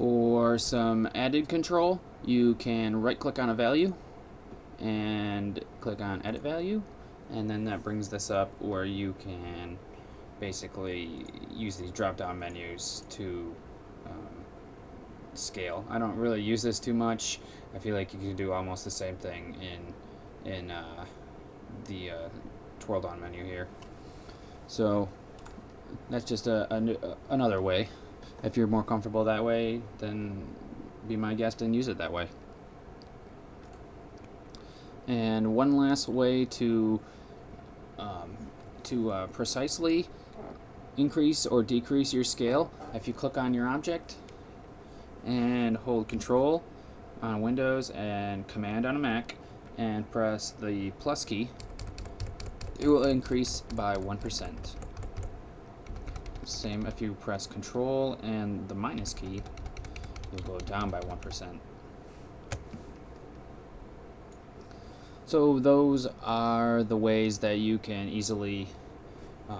For some added control, you can right click on a value and click on edit value, and then that brings this up where you can basically use these drop down menus to scale. I don't really use this too much. I feel like you can do almost the same thing in the twirl down menu here. So that's just another way. If you're more comfortable that way, then be my guest and use it that way. And one last way to precisely increase or decrease your scale, if you click on your object and hold Control on Windows and Command on a Mac and press the plus key, it will increase by 1%. Same if you press Control and the minus key, you'll go down by 1%. So those are the ways that you can easily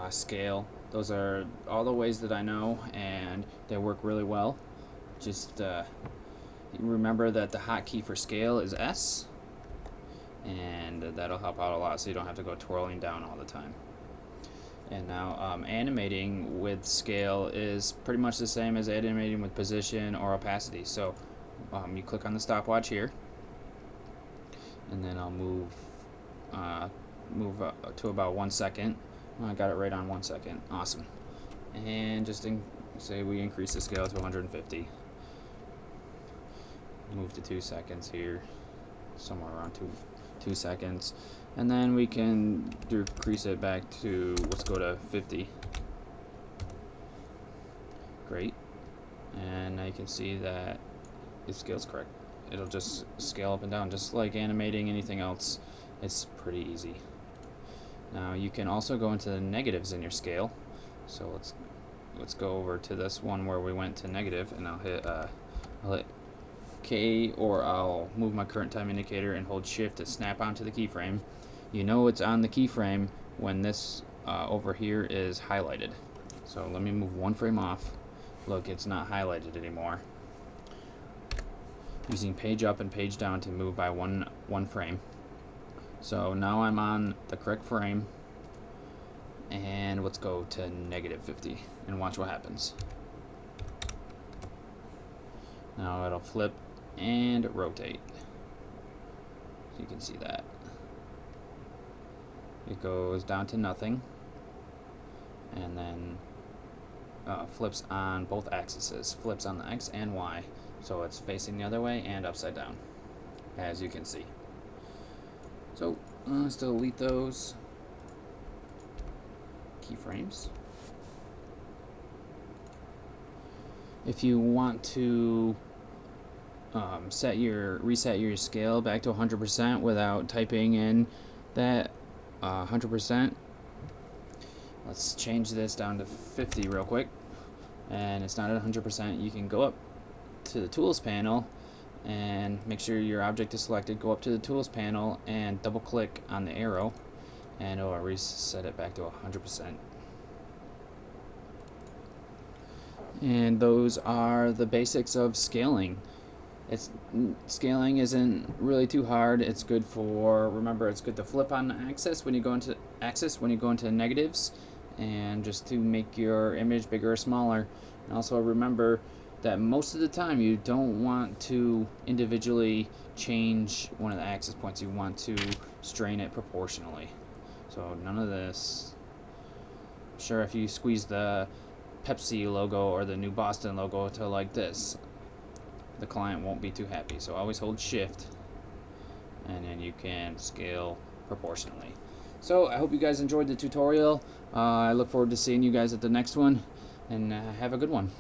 scale. Those are all the ways that I know, and they work really well. Just remember that the hotkey for scale is S, and that'll help out a lot so you don't have to go twirling down all the time. And now animating with scale is pretty much the same as animating with position or opacity. So you click on the stopwatch here, and then I'll move to about 1 second. I got it right on 1 second. Awesome. And just say we increase the scale to 150. Move to 2 seconds here, somewhere around 2 seconds, and then we can decrease it back to, let's go to 50. Great. And now you can see that it scales correct. It'll just scale up and down, just like animating anything else. It's pretty easy. Now you can also go into the negatives in your scale. So let's go over to this one where we went to negative, and I'll hit K, or I'll move my current time indicator and hold Shift to snap onto the keyframe. You know it's on the keyframe when this over here is highlighted. So let me move one frame off. Look, it's not highlighted anymore. Using page up and page down to move by one frame. So now I'm on the correct frame, and let's go to -50 and watch what happens. Now it'll flip and rotate. So you can see that. It goes down to nothing, and then flips on both axes. Flips on the X and Y. So it's facing the other way and upside down, as you can see. So let's delete those keyframes. If you want to reset your scale back to 100% without typing in that 100%, let's change this down to 50 real quick. And it's not at 100%. You can go up to the Tools panel and make sure your object is selected. Go up to the Tools panel and double click on the arrow, and it'll reset it back to 100%. And those are the basics of scaling. Scaling isn't really too hard. It's good for, remember, it's good to flip on the axis when you go into negatives, and just to make your image bigger or smaller. And also remember that most of the time you don't want to individually change one of the axis points. You want to strain it proportionally. So none of this. Sure, if you squeeze the Pepsi logo or the New Boston logo to like this, the client won't be too happy. So always hold Shift, and then you can scale proportionally. So I hope you guys enjoyed the tutorial. I look forward to seeing you guys at the next one, and have a good one.